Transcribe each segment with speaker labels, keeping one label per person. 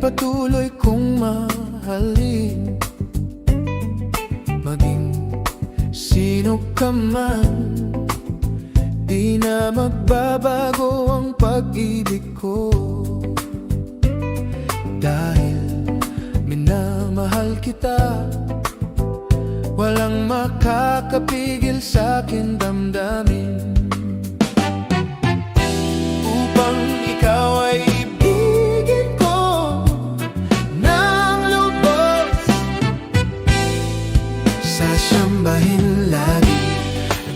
Speaker 1: patuloy kong mahalin. Maging sino ka man, di na magbabago ang pag-ibig ko. Dahil minamahal kita, walang makakapigil sa'kin damdamin. Upang ikaw ay ibigin ko ng lubos, sasambahin lagi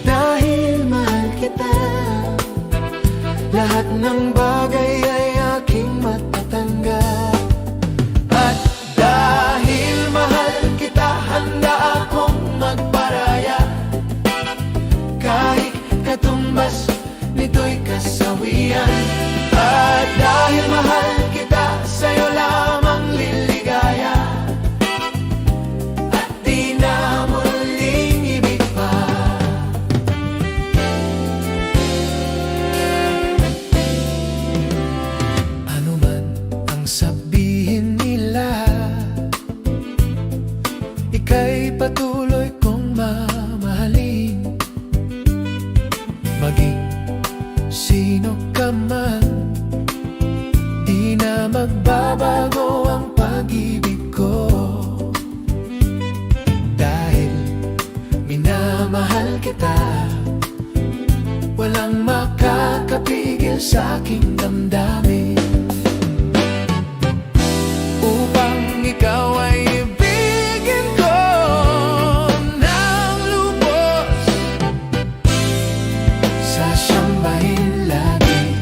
Speaker 1: dahil mahal kita. Lahat ng bagay ay aking matatanggap. At dahil mahal kita, handa akong magparaya. Kahit katumbas nito'y kasawian. At dahil mahal kita, sa'yo lamang liligaya. At di na muling ibig pa. Ano man ang sabihin nila, ika'y patuloy kong mamahalin. Maging sino ka man, di na magbabago ang pag-ibig ko. Dahil minamahal kita, walang makakapigil sa aking damdamin. Upang ikaw ay ibigin ko ng lubos, sasambahin lagi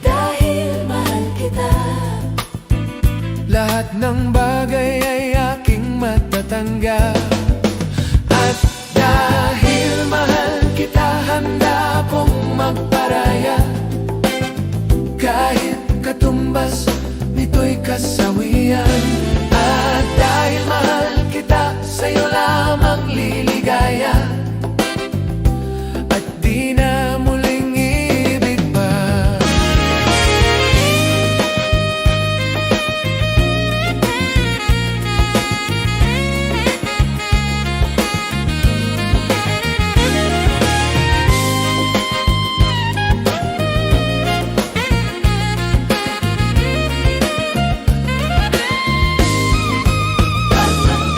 Speaker 1: dahil mahal kita. Lahat ng bagay ay aking matatanggap. At dahil mahal kita, handa akong magparaya. Kahit katumbas nito'y kasawian. At dahil mahal kita, sa'yo lamang liligaya. At di na muling ibig pa.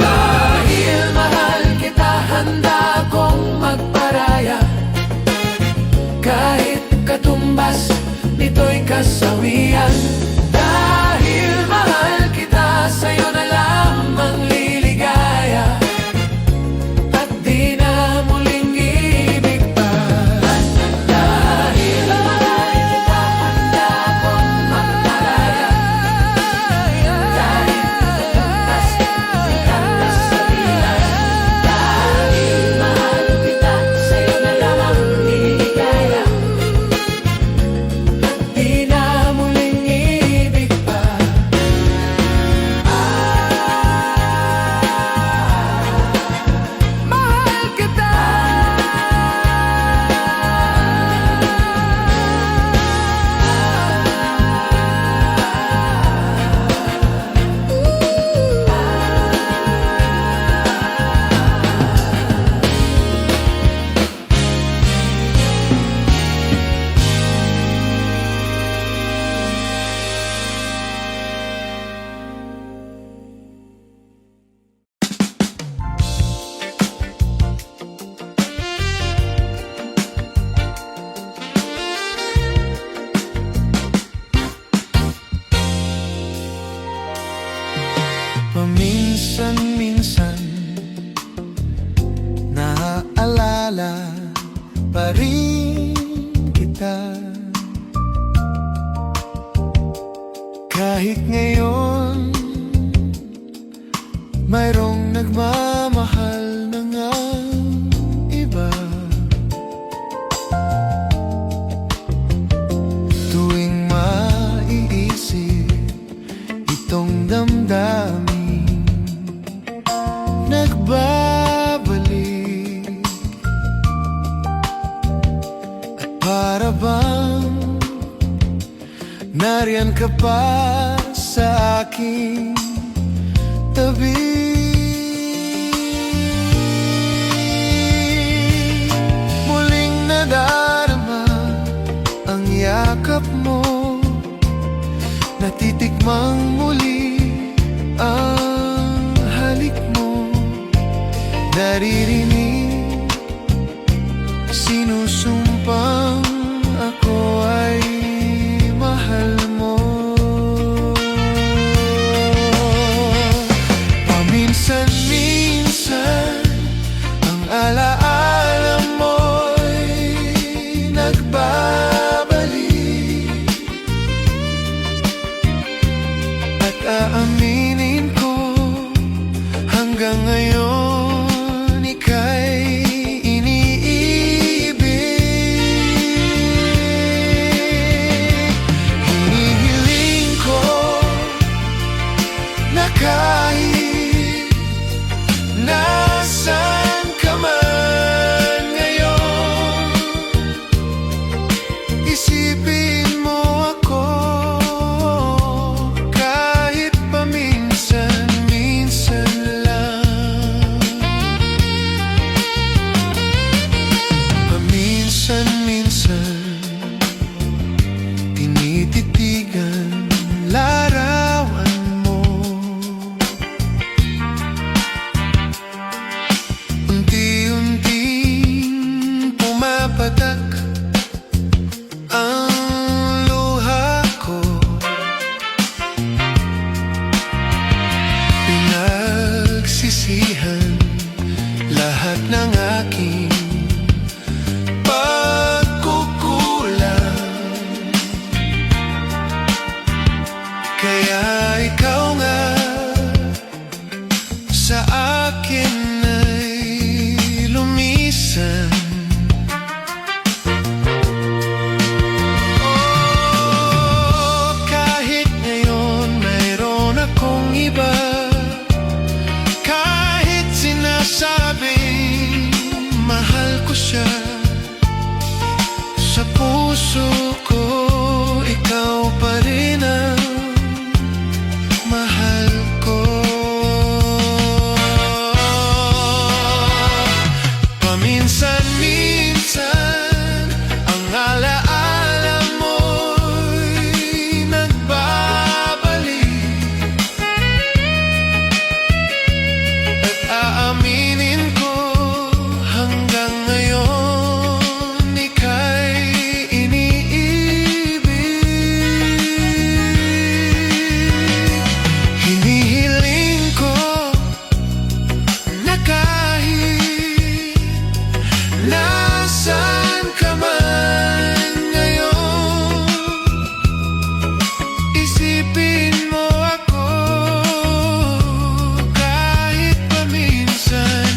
Speaker 1: Dahil mahal kita, handa akong magparaya. Kahit katumbas nito'y kasawian. Dahil mahal kita, sa'yo na lamang liligaya. At di na muling ibig pa. Dahil mahal kita, handa akong magparaya. Kahit katumbas nito'y kasawian. Dahil mahal kita, sa'yo na lamang liligaya. Di na muling ibig pa. Mahal kita. Paminsan-minsan naaalala pa rin kita. Kahit ngayon mayroong nagmamahal na ngang iba. Tuwing maiisip itong damdamin, nagbabalik. At para bang nariyan ka pa
Speaker 2: sa aking tabi. Muling nadarama ang yakap mo, natitikmang muli ang halik mo. Naririnig, sinusumpang ako ay mahal mo. Paminsan-minsan ang alaala mo'y nagbabalik, at aaminin ko hanggang ngayon ika'y iniibig. Hinihiling ko na kahit nasaan ka man ngayon, isipin mo ako kahit paminsan-minsan lang. Paminsan-minsan tinititigan larawan mo. Unti-unting pumapatak ang luha ko, pinagsisihan lahat ng aking pagkukulang. Kaya ikaw nga sa akin ay lumisan. Oh, kahit ngayon mayroon akong iba, kahit sinasabing mahal ko siya, sa puso ko ikaw pa rin ang mahal ko. Paminsan-minsan ang alaala mo'y nagbabalik, at aaminin ko hanggang ngayon ika'y iniibig. Hinihiling ko na kahit nasaan ka man ngayon, isipin mo ako kahit paminsan-minsan.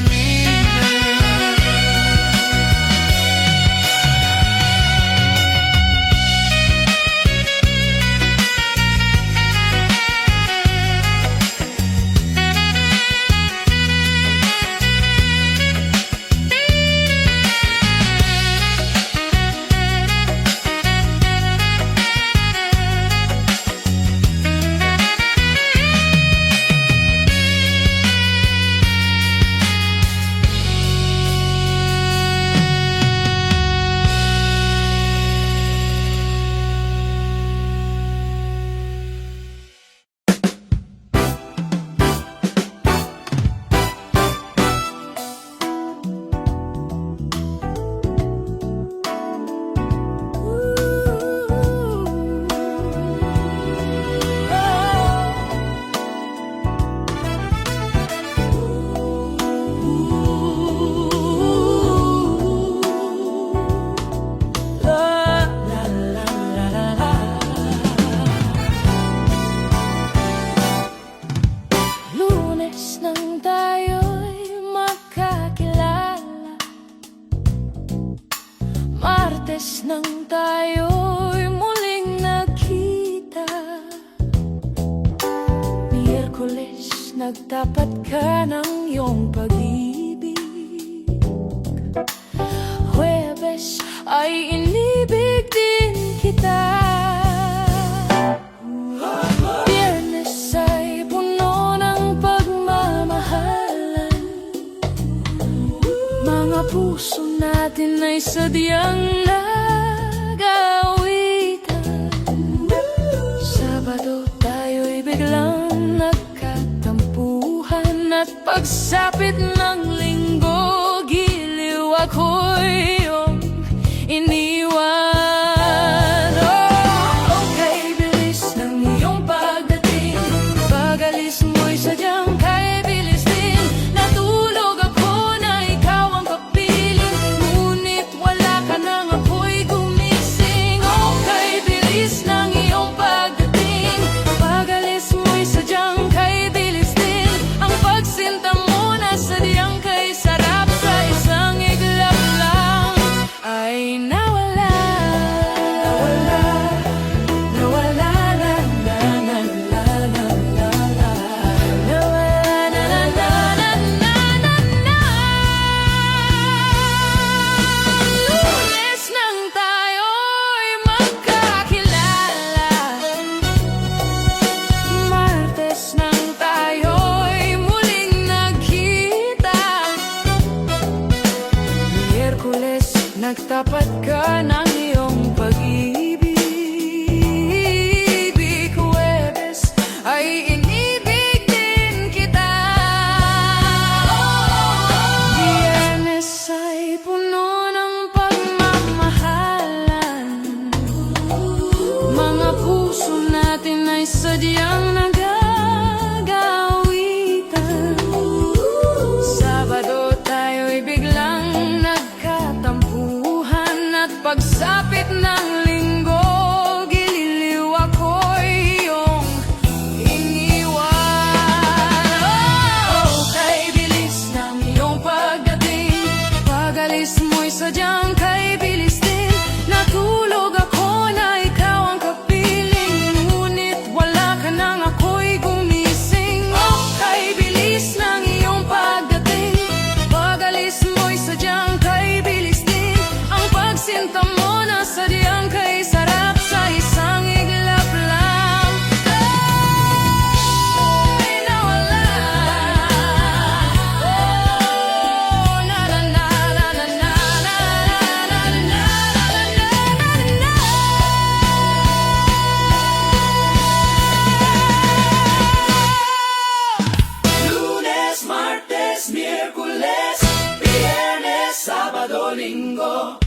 Speaker 2: Martes nang tayo'y muling nagkita, Miyerkules nagtapat ka ng iyong pag-ibig, Huwebes ay inibig din kita, Biyernes
Speaker 3: ay sadyang nagawitan. Sabado tayo'y biglang nagkatampuhan, at pagsapit ng linggo, giliw ako'y iyong iniwan. Oh, kay bilis ng iyong pagdating, pag-alis mo'y sadyang kay bilis din. Natulog ako na ikaw ang kapiling, ngunit wala ka nang ako'y gumising. Oh, kay bilis ng iyong pagdating, pag-alis mo'y sadyang kay bilis din. Ang pagsinta mo na sadyang kay sarap, sa isang iglap lang ay nawala. Nawala, nawala, na na na na na na. Nawala, na na na na na na na. Lunes nang tayo'y magkakilala, Martes nang tayo'y muling nagkita, Miyerkules nagtapat ka ng iyong pag-ibig, Huwebes ay inibig din kita, Biyernes ay puno ng pagmamahalan. Mga puso natin ay sadyang nagagawitan. Sabado tayo'y biglang nagkatampuhan, at pagsapit ng linggo, gililiw ako'y iyong iniwan. Oh, kay bilis ng iyong pagdating, pag-alis mo'y sadyang kay bilis din. Natulog ako na ikaw ang kapiling, ngunit wala ka nang ako'y gumising. Oh, kay bilis ng iyong pagdating, pag-alis mo'y sadyang kay bilis din. Ang pagsinta mo na sadyang kay sarap, sa isang iglap lang ay nawala. Oh, na na na na na na na na na na.
Speaker 1: Lunes, Martes, Miyerkules, Biyernes, Sabado, Linggo.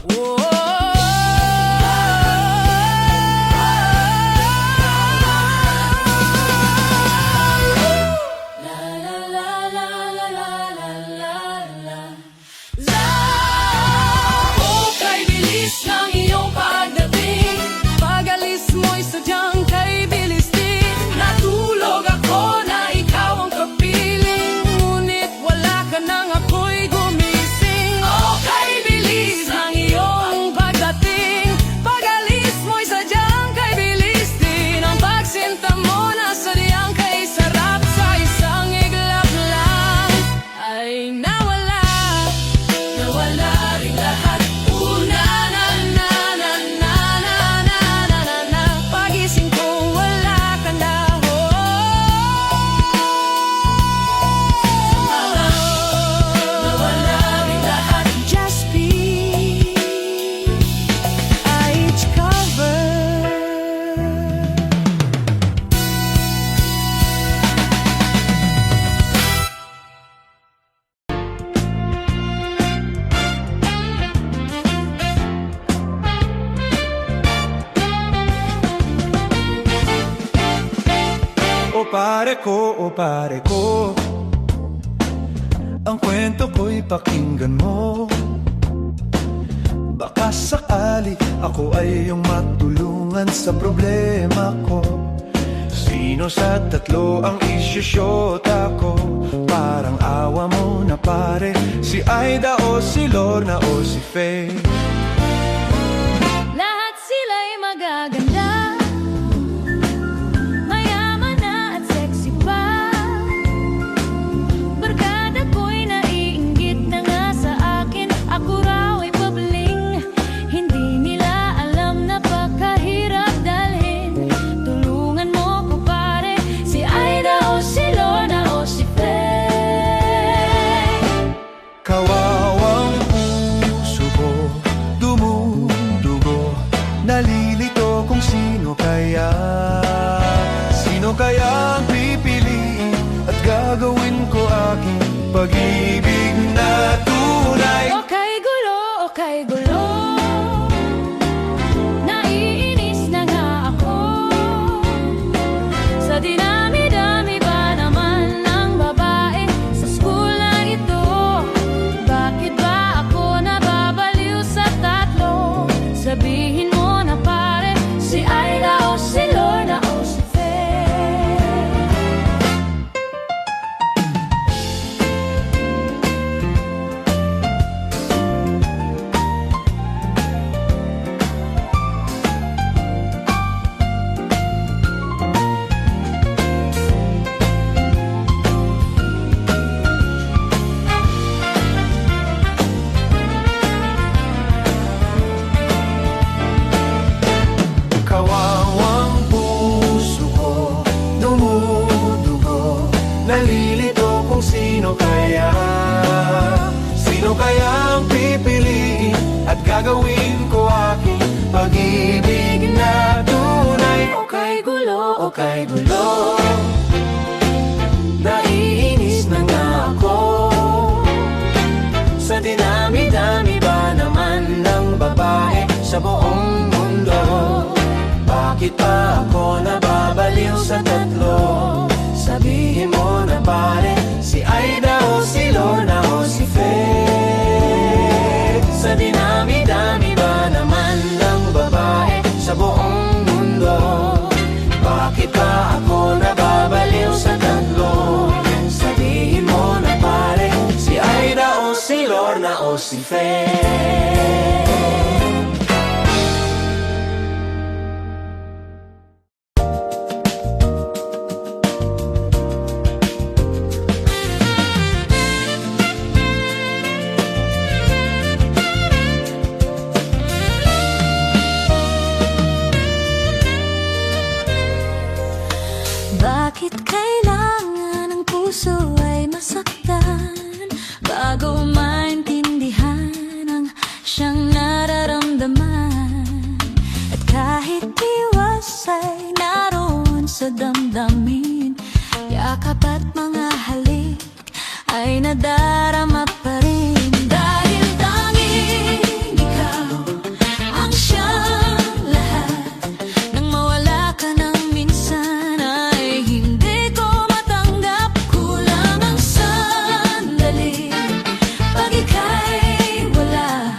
Speaker 3: Oh, kay bilis ng iyong pagdating, pag-alis mo'y sadyang kay bilis din. Natulog ako na ikaw ang kapiling, ngunit wala ka nang ako'y gumising. Oh, kay bilis ng iyong pagdating, pag-alis mo'y sadyang kay bilis din. Ang pagsinta mo na sadyang kay sarap, sa isang iglap lang ay nawala. Nawala rin lahat. Na na na na na na na na na na. Pagising ko wala ka na. Nawala rin lahat. Just be each cover.
Speaker 2: O pare ko, ang kwento ko'y pakinggan mo. Baka sakali ako ay iyong matulungan sa problema ko. Sino sa tatlo ang isyusyota ko? Parang awa mo na pare, si Aida o si Lorna o si Faye.
Speaker 3: Lahat sila'y magaganda, mayaman na at sexy pa. Barkada ko'y naiinggit na nga sa akin, ako raw ay pabling. Hindi nila alam na pakahirap dalhin. Tulungan mo ko pare, si Aida o si Lorna o si Faye.
Speaker 2: Kawawang puso ko, Sino kaya ang pipiliin at gagawin ko aking pag-ibig na tunay?
Speaker 3: Okay gulo, okay gulo, naiinis na nga ako sa dinami-dami ba naman ng babae sa school na ito. Bakit ba ako nababaliw sa tatlo? Sabihin mo na pare, si Aida o si Lorna o si Faye.
Speaker 2: Kawawang puso ko, dumudugo, nalilito kung sino kaya ang pipiliin at gagawin ko aking pag-ibig na tunay.
Speaker 3: Okay gulo, okay gulo,
Speaker 2: Naiinis na nga ako sa dinami-dami ba naman ng babae sa buong mundo. Bakit pa ako nababaliw sa tatlo? Sabihin mo na pare, si Aida o si Lorna o si Faye. Sa dinami-dami ba naman ng babae sa buong mundo? Bakit pa ako nababaliw sa tatlo? Sabihin mo na pare, si Aida o si Lorna o si Faye.
Speaker 3: bakit kailangan ang puso ay masaktan bago maintindihan ang siyang nararamdaman? At kahit iwas ay naroon sa damdamin, yakap at mga halik ay nadarama pa rin. Dahil tanging ikaw ang siyang lahat, nang mawala ka ng minsan ay hindi ko matanggap. Kulang ang sandali pag ika'y wala,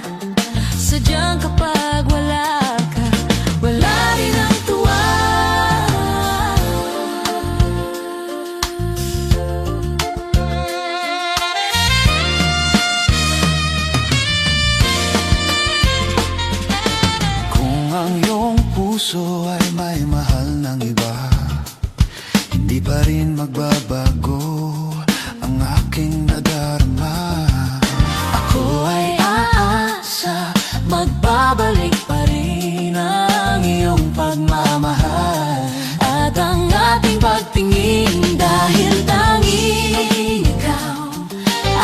Speaker 3: sadyang kapag wala ka, wala rin ang tuwa.
Speaker 2: Kung ang iyong puso ay may mahal ng iba, hindi pa rin magbabago ang aking nadarama.
Speaker 3: Ako ay aasa, magbabalik pa rin ang iyong pagmamahal at ang ating pagtingin. Dahil tanging ikaw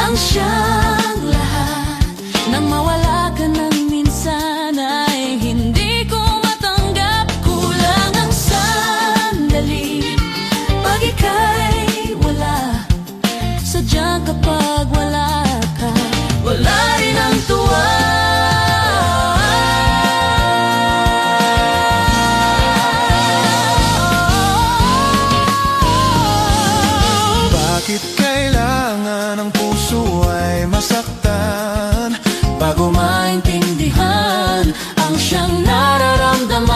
Speaker 3: ang siyang lahat, nang mawala ka ng minsan ay hindi ko matanggap. Kulang ang sandali pag ika'y wala, sadyang kapag wala ka, wala rin ang tuwa.
Speaker 2: Bakit kailangan ang puso ay masaktan
Speaker 3: Bago maintindihan ang siyang nararamdaman?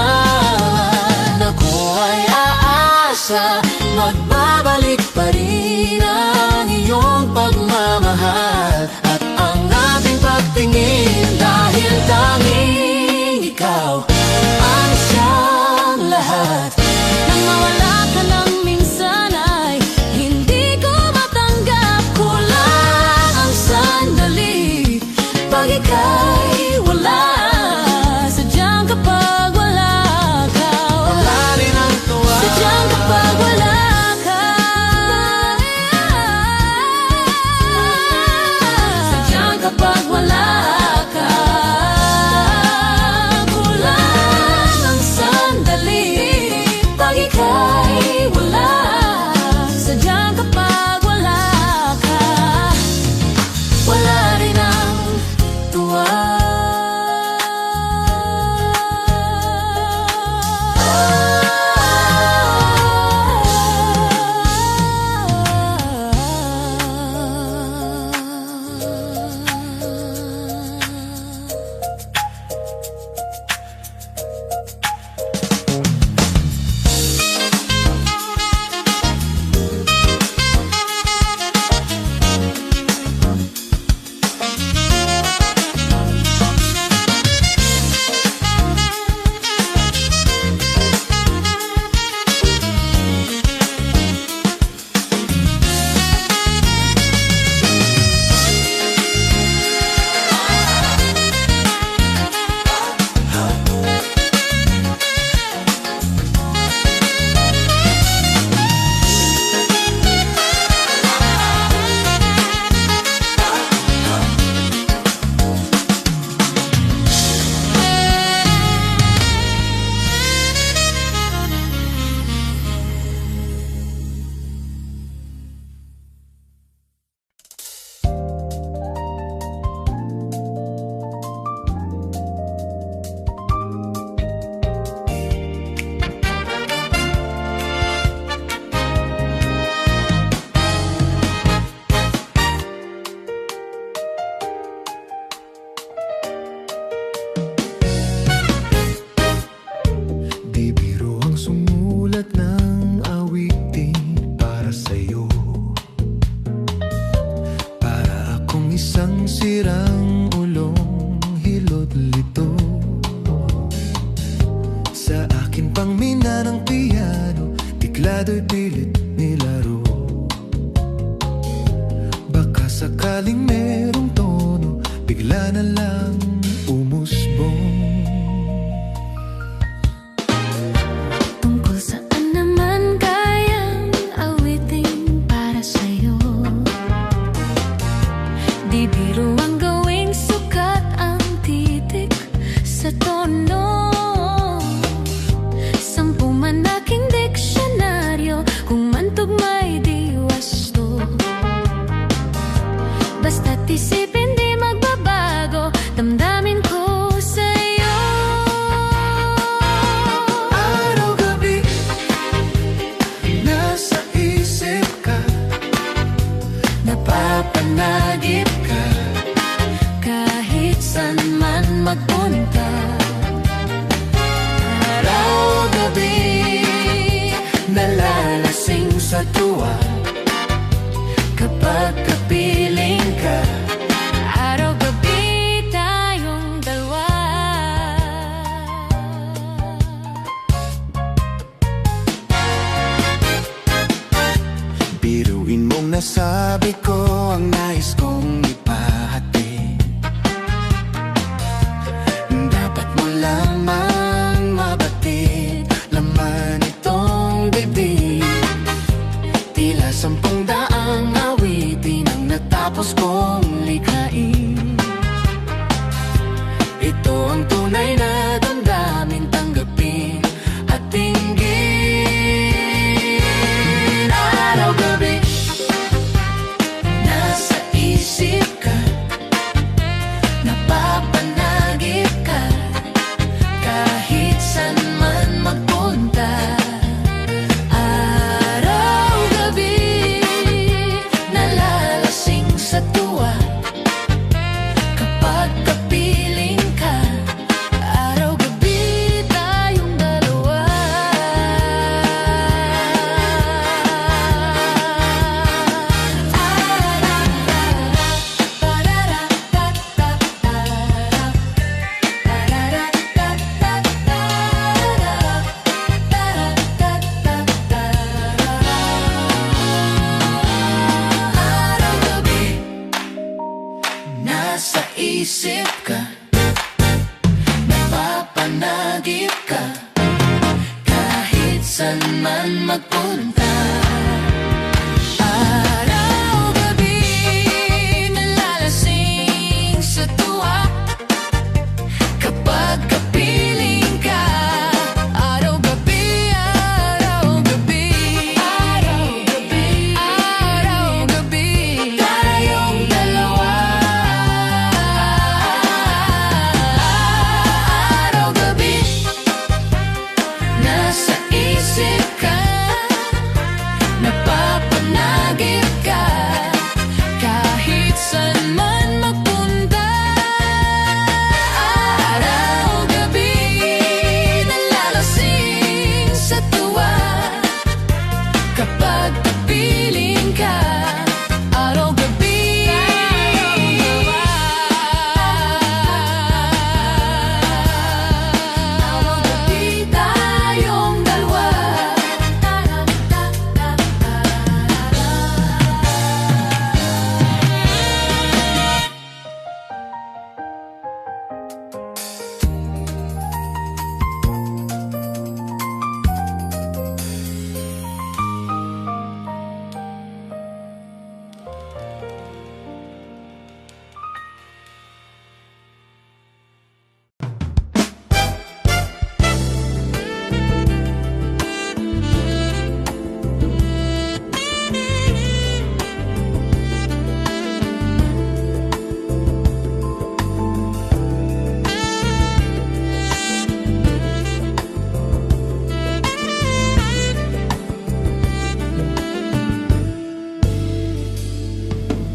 Speaker 3: Ako ay aasa, magbabalik pa rin ang iyong pagmamahal at ang ating pagtingin. Dahil tanging ikaw ang siyang lahat, nang mawala ka ng minsan ay hindi ko matanggap. Kulang ang sandali pag ika'y wala, sadyang kapag wala ka,
Speaker 2: wala rin ang tuwa.
Speaker 3: sadyang kapag wala ka, sadyang kapag wala
Speaker 2: Bigla do'y pilit nilaro. Baka sakaling merong tono, bigla na lang umusbong.
Speaker 4: Tungkol saan naman kayang awitin para sa'yo? Di biro ang gawing sukat ang titik sa tono. Sampu man aking diksyonaryo, kung man tugma'y di wasto. Basta't isipin di magbabago, damdamin ko sa'yo.
Speaker 2: Araw-gabi, nasa isip ka, napapanagip ka.
Speaker 4: Kahit saan man magpunta,
Speaker 2: Araw-gabi, nalalasing sa tuwa. Kapag kapiling ka,
Speaker 4: araw-gabi tayong dalawa.
Speaker 2: biruin mong nasabi ko ang nais kong ipahati. Dapat mo lamang mabatid laman itong bibig. Tila 10 daang awitin ang natapos kong likhain. Ito ang tunay na damdamin, tanggapin at dinggin. Araw-gabi, nasa isip ka, napapanagip ka. Kahit saan man magpunta, araw-gabi, nalalasing sa tuwa. Kapag kapiling ka, araw-gabi tayong dalawa. Araw-gabi, nasa isip ka, napapanagip ka. Kahit saan man magpunta, araw-gabi, nalalasing sa tuwa. Kapag kapiling ka, araw-gabi, araw-gabi, araw-gabi, araw-gabi, tayong dalawa. Araw-gabi, nasa isip ka, napapanagip ka. Kahit saan man magpunta, araw-gabi, nalalasing sa tuwa. Kapag kapiling ka, araw-gabi, araw-gabi, tayong dalawa.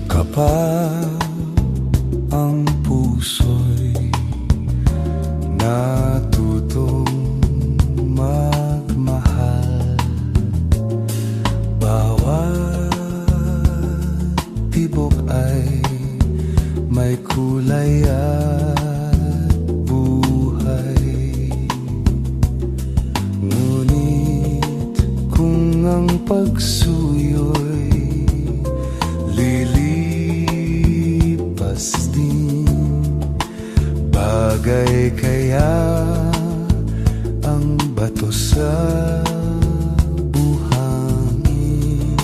Speaker 2: Kapag ang puso'y natutong magmahal, bawat tibok ay may kulay at buhay. Ngunit kung ang pagsuyo'y lilipas din. Bagay kaya ang bato sa buhangin?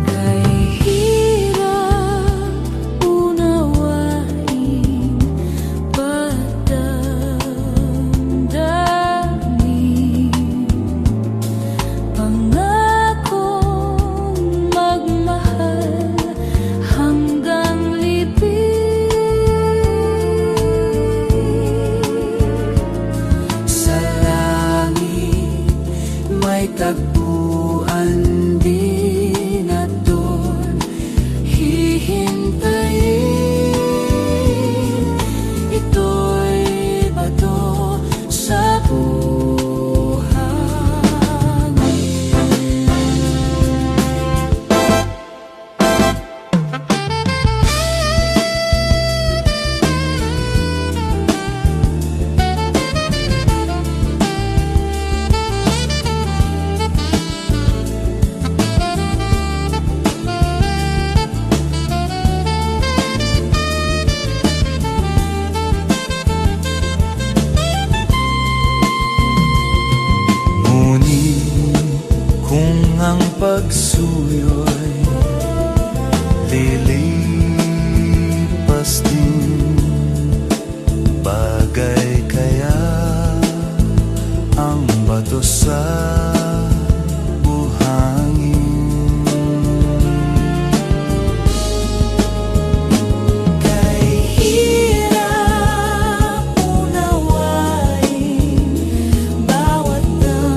Speaker 4: Kay hirap unawain, padamdamin, pangakong magmahal hanggang libing.
Speaker 1: Sa langit may tagpuan din at doon hihintayin. Ito'y bato sa buhangin.
Speaker 2: Ngunit kung ang pagsuyo'y lilipas din, bagay kaya ang bato sa buhangin?
Speaker 1: Kay hirap unawain, bawat damdamin,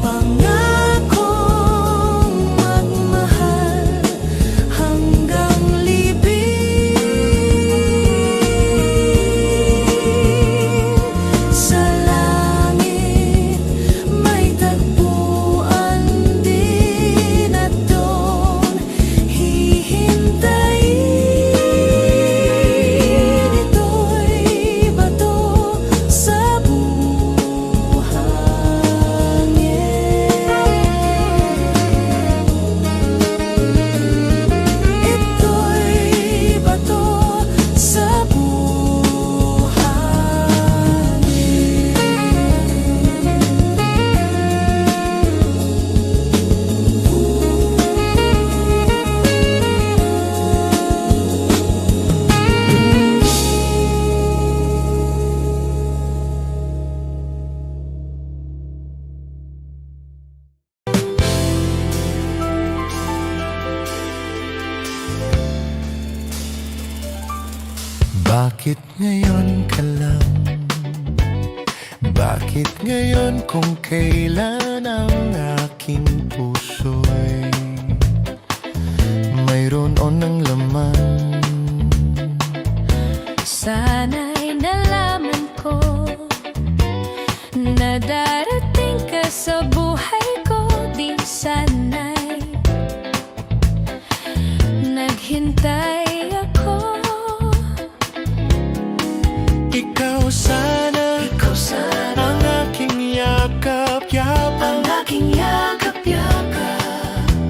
Speaker 1: pangakong magmahal hanggang libing. Sa langit may tagpuan din at doon hihintayin. Ito'y bato sa buhangin. Ito'y bato sa
Speaker 2: Bakit ngayon ka lang? Bakit ngayon kung kailan ang aking puso'y mayroon o ng laman?
Speaker 4: Sana'y nalaman ko na darating ka sa buhay ko. Di sana'y naghintay ako.
Speaker 2: Ikaw sana ang aking yakap-yakap,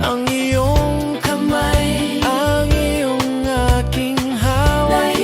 Speaker 2: ang iyong kamay, ang iyong aking hawak.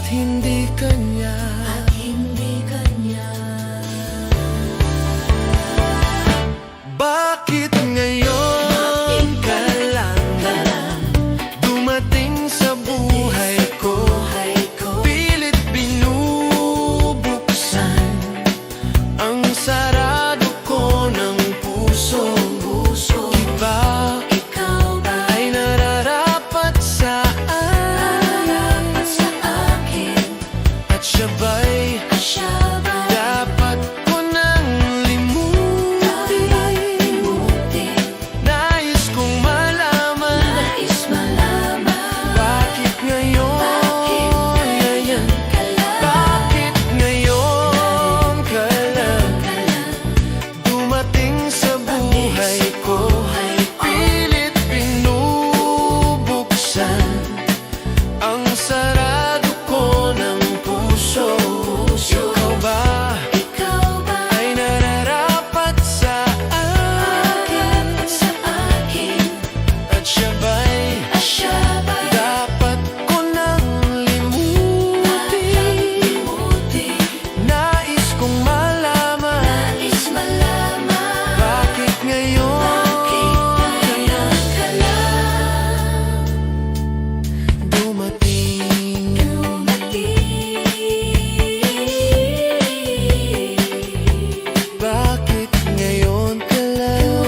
Speaker 2: hindi kanya. Bakit ngayon ka lang dumating sa buhay ko? Pilit binubuksan ang sarado ko ng puso. Ikaw ba ay nararapat sa akin? At siya ba'y dapat ko nang limutin? Nais kong malaman bakit ngayon Bakit ngayon ka lang dumating sa buhay ko? Pilit binubuksan ang sarado ko ng puso. Ikaw ba ay nararapat sa akin? At siya ba'y dapat ko nang limutin? Nais kong malaman bakit ngayon ka lang dumating? Bakit ngayon ka lang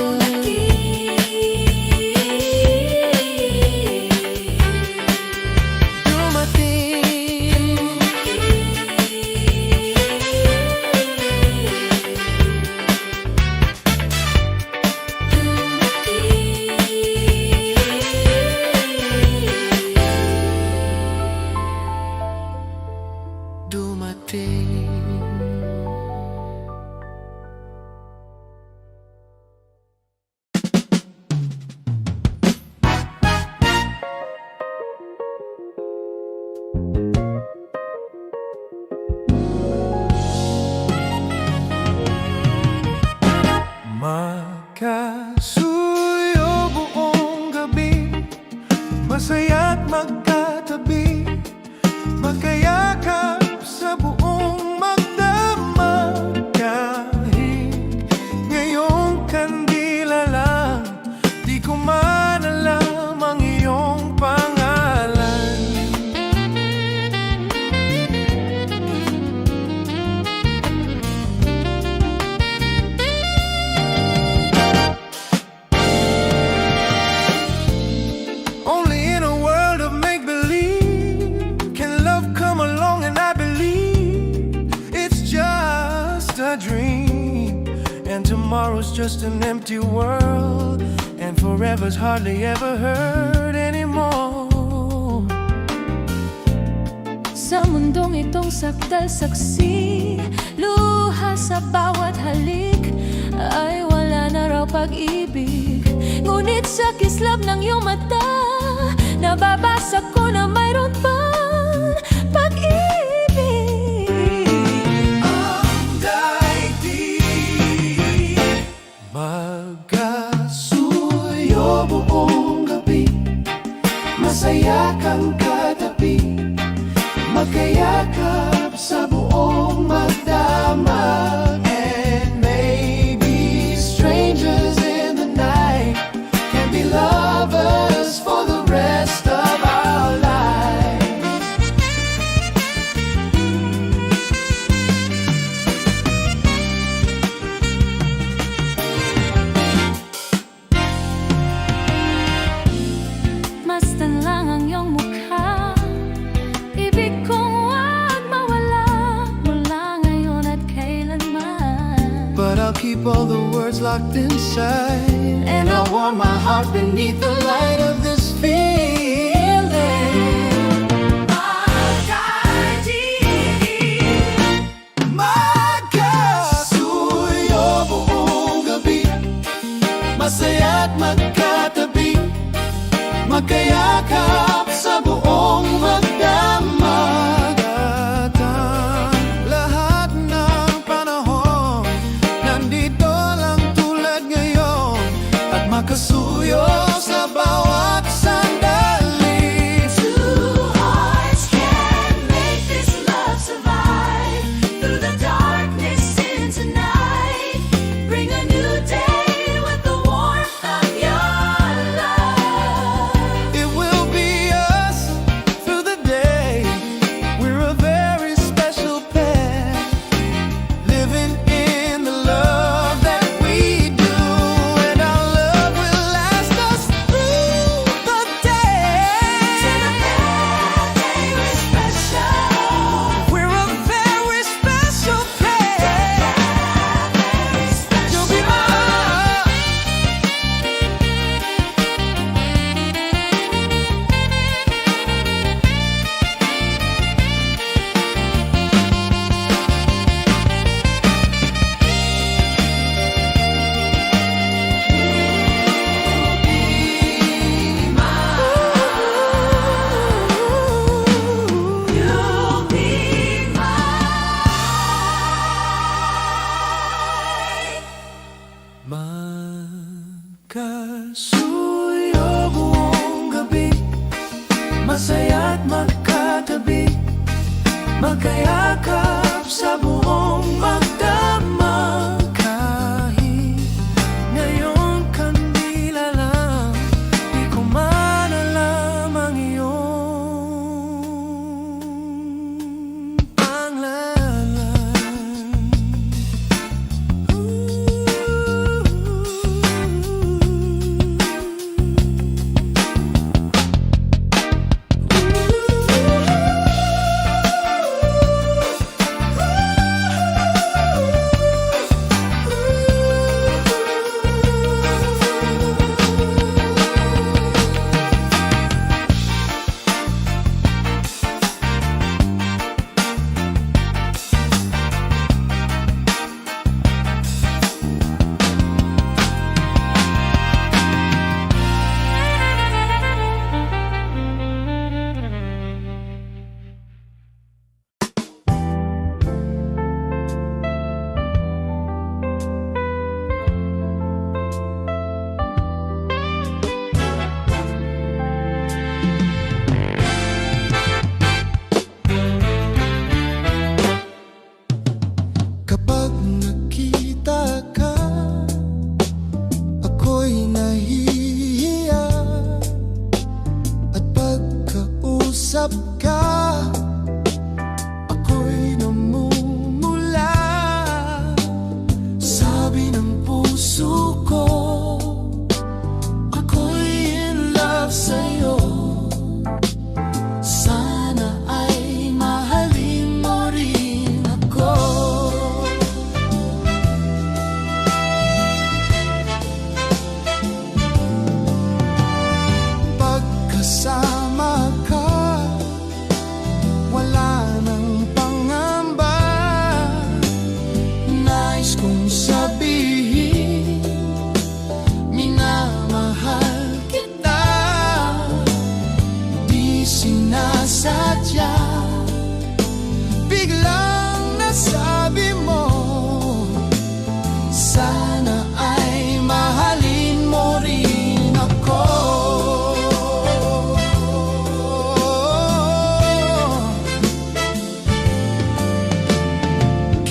Speaker 2: dumating? Magkasuyo buong gabi, masaya't magkatabi, magkayakap sa buong magdamag. Kahit ngayong kandila lang, di ko man alam ang iyong pangalan. Only in a world of make-believe can love come along, and I believe it's just a dream, and tomorrow's just an empty world, and forever's hardly ever heard anymore.
Speaker 4: Sa mundong itong sakdal-saksi, luha sa bawat halik, ay wala na raw pag-ibig. Ngunit sa kislap ng iyong mata, nababasa ko na mayroon pang pag-ibig.
Speaker 2: Ang daigdig magkasuyo buong gabi, masaya kang katabi, magkayakap sa buong magdamag. And maybe strangers in the night can be lovers for the rest of our lives.
Speaker 4: Masdan lang ang iyong mukha, ibig kong wag mawala mula ngayon at kailanman.
Speaker 2: But I'll keep all the words locked inside, and I'll warm my heart beneath the light of this feeling. Magkasuyo buong gabi, masaya't magkatabi, magkayakap sa buong magdamag. At ang lahat ng panahon nandito lang tulad ngayon, at makasuyo sa bawat sandali.
Speaker 3: Two hearts can make this
Speaker 2: Magkasuyo buong gabi, masaya't magkatabi, magkayakap sa buong magdamag. Kahit ngayong kandila lang, di ko man alam ang iyong pangalan. Kapag nakita ka, ako'y nahihiya. At pagkausap ka, ako'y namumula. Sabi ng puso ko, ako'y in love sa'yo. Sana ay mahalin mo rin ako. Pagkasama ka, wala nang pangamba. Nais kong sabihin, minamahal kita. Di sinasadya, biglang nasabi mo, sana ay mahalin mo rin ako.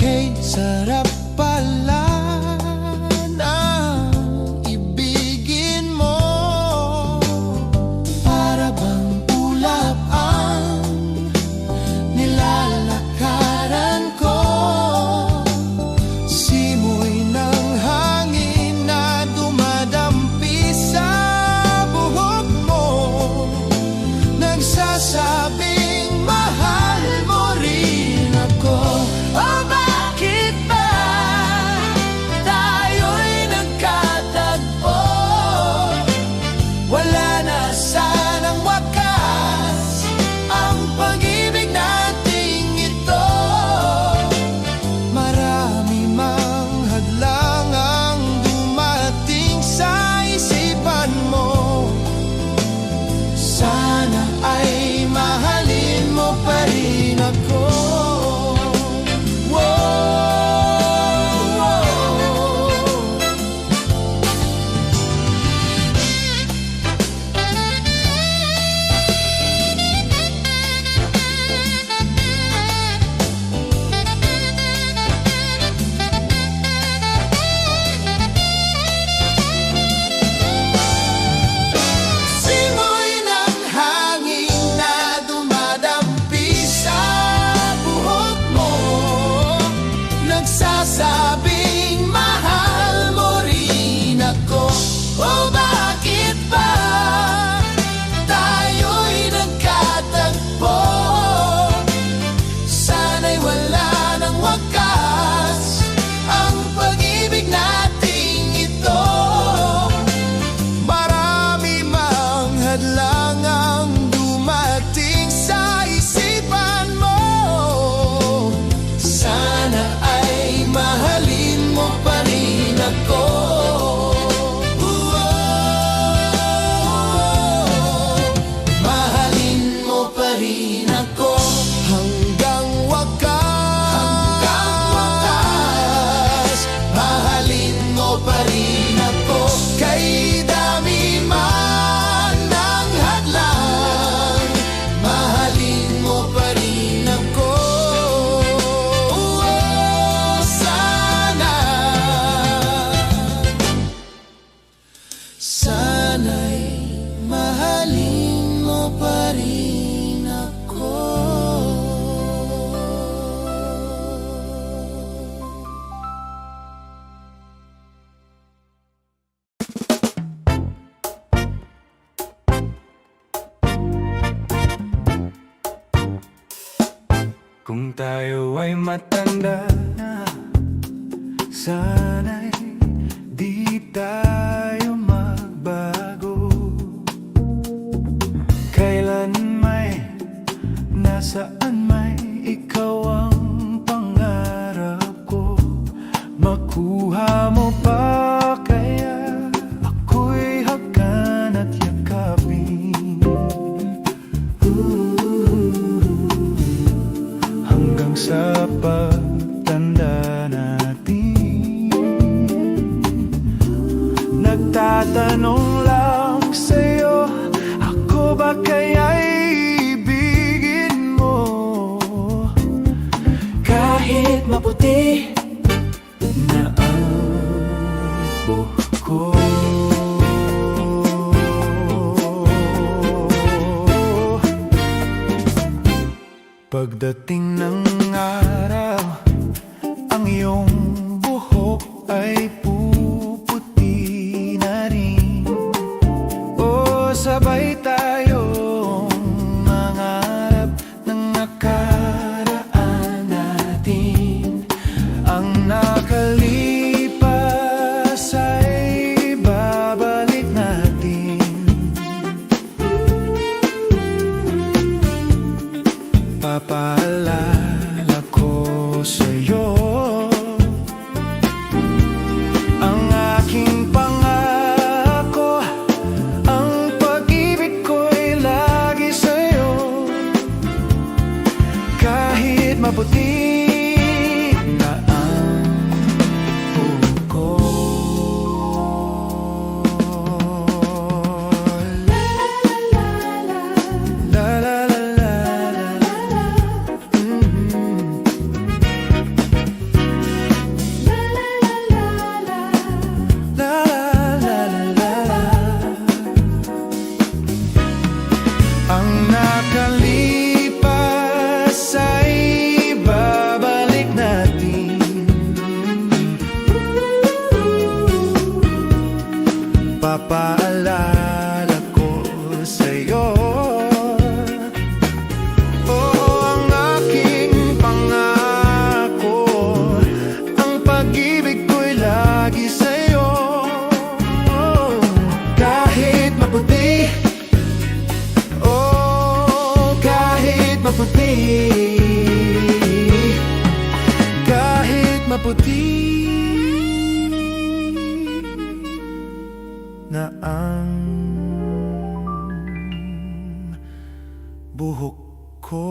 Speaker 2: Kay sarap pala ng ibigin mo. Para bang ulap ang nilalakaran ko. Simoy ng hangin na dumadampi sa buhok mo, nagsasabing mahal mo rin ako. O bakit ba tayo'y nagkatagpo? Wala na sanang wakas ang pag-ibig nating ito. Marami mang hadlang ang dumating sa isipan mo. Sana ay mahalin mo pa rin ako. Simoy ng hangin na dumadampi sa buhok mo, nagsasabing mahal mo rin ako. O bakit ba tayo'y nagkatagpo? Sana'y wala nang wakas ang pag-ibig nating ito. Marami mang hadlang ang dumating sa isipan mo. Sana ay mahalin mo pa rin ako. Mahalin mo pa rin ako hanggang wakas. Mahalin mo pa rin Kung tayo ay matanda na, sana'y di tayo magbago. Kailan may, nasaan may, ikaw ang pangarap ko. Makuha mo pa kaya ako'y hagan at yakapin. Hanggang sa pagtanda natin, nagtatanong lang sa'yo, ako ba kaya'y ibigin mo? Kahit maputi na ang buhok ko. Pagdating ng araw, ang iyong buhok ay puputi na rin. O sabay tayong mangarap ng nakaraan natin. Ang nakalipas ay babalik natin. Papaalala ko sa'yo ang aking pangako, ang pag-ibig ko'y lagi sa'yo. Kahit maputi na ang buhok ko. La la la la la la. Ang nakalipas ay babalik natin. Papaalala ko sa'yo, ang aking pangako, ang pag-ibig ko'y lagi sa'yo. Kahit maputi, kahit maputi, kahit maputi na ang buhok ko.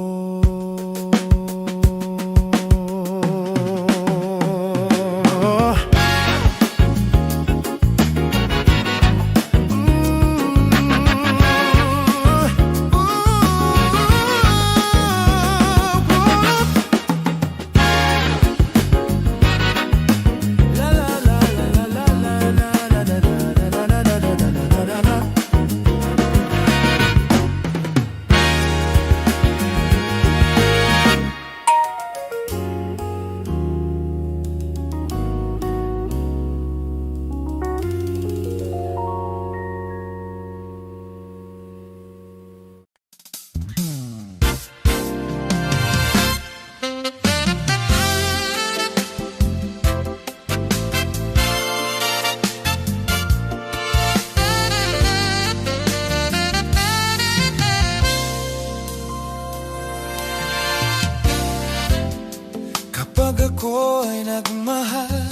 Speaker 2: Kapag ako'y nagmahal,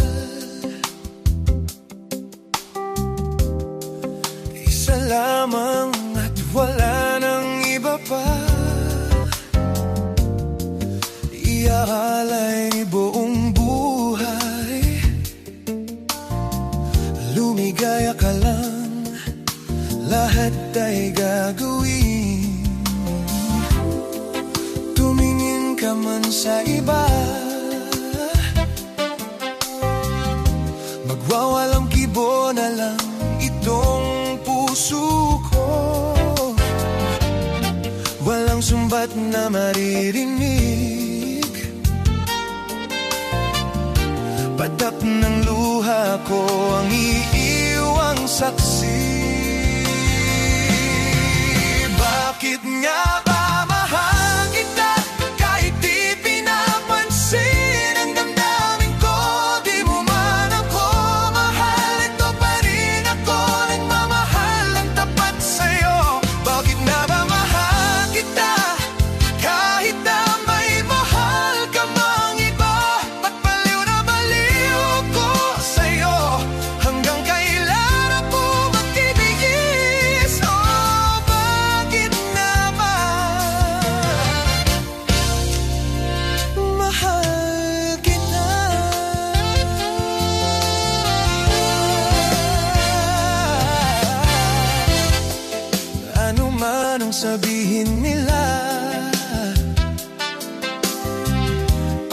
Speaker 2: isa lamang at wala nang iba pa. Iaalay buong buhay, lumigaya ka lang, lahat ay gagawin. Tumingin ka man sa iba, magwawalang kibo na lang itong puso ko. Walang sumbat na maririnig, padap ng luha ko ang iiwang saksi. Bakit nga ba mahal kita kahit di pinag sabihin nila.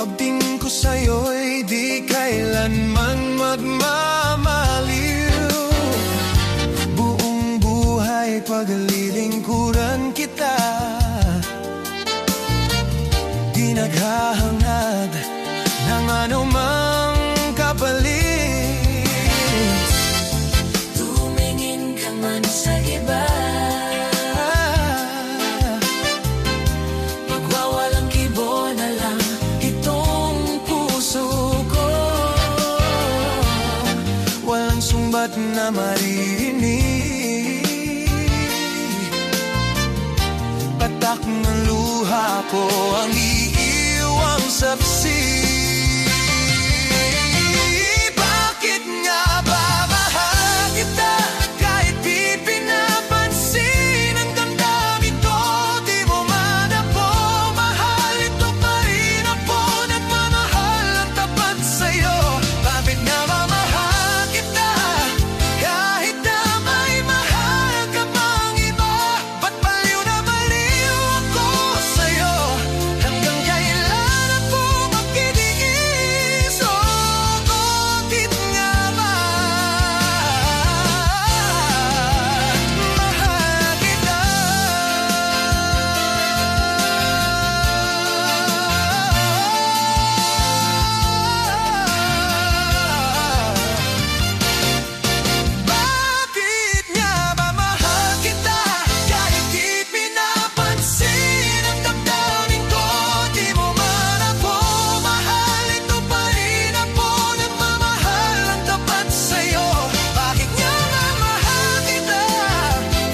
Speaker 2: Abding ko sa'yo'y di kailanman magmamaliw. Buong buhay paglilingkuran kita, di naghahangad ng anumang kapalit.
Speaker 3: Tumingin ka man sa iba, magwawalang kibo na lang itong puso ko.
Speaker 2: Walang sumbat na marinig, patak ng luha ko ang iiwang sapsi. Bakit nga ba mahal kita kahit di pinapansin? Ang damdamin ko di mo man ako mahal. Ito pa rin ako nagmamahal ang tapat sa'yo. Bakit nga ba mahal kita kahit na may mahal ka pang iba? Ba't baliw na baliw ako sa'yo? Hanggang kailan ako magkitiis? Oh, bakit nga ba mahal kita? Bakit nga ba mahal kita kahit di pinapansin? Ang damdamin ko di mo man ako mahal. Ito pa rin ako nagmamahal ang tapat sa'yo. Bakit nga ba mahal kita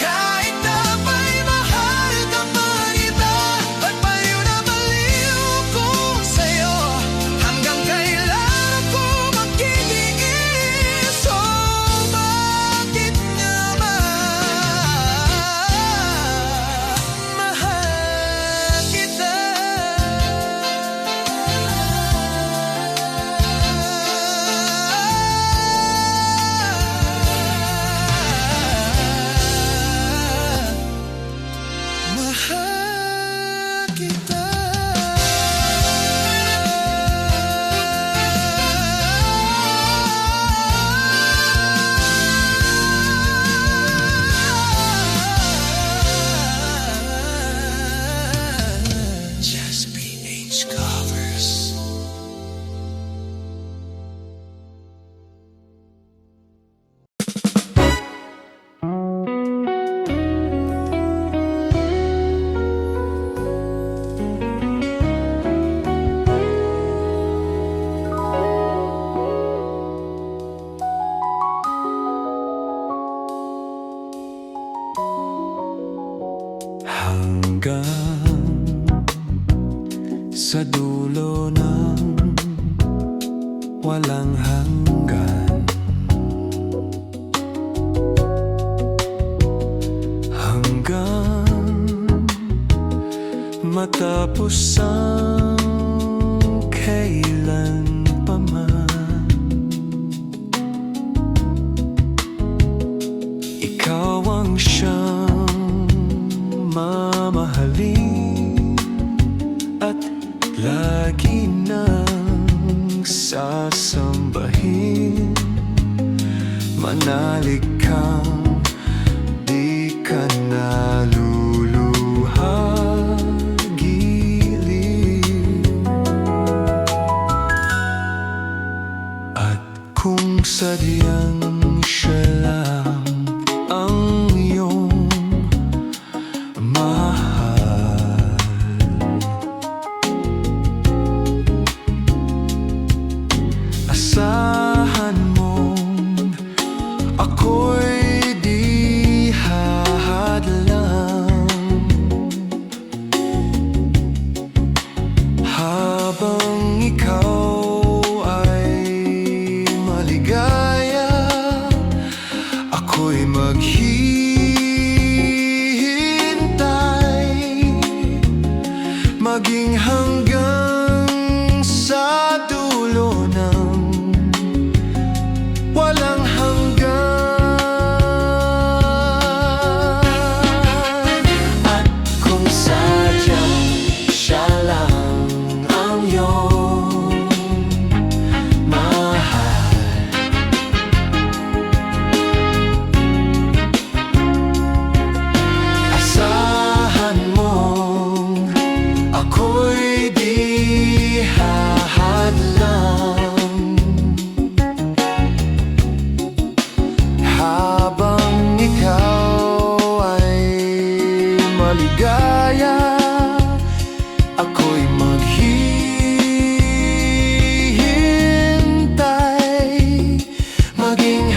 Speaker 2: kahit na may mahal ka pang iba? Ba't baliw na baliw ko sa'yo? Hanggang kailan ako magkitiis? Oh, bakit nga ba mahal kita? Mahal kita. Just PH covers. Hanggang sa dulo ng walang hanggan, hanggang matapos ang kailan pa man. Ikaw ang siyang mamahalin at lagi nang sasambahin. Manalig kang di ka naluluhagilin. At kung sadyang siya lang ang iyong mahal, asahan mong ako'y di hahadlang. Habang ikaw ay maligaya, ako'y maghihintay, maging hanggang sa dulo ng walang hanggan. At maging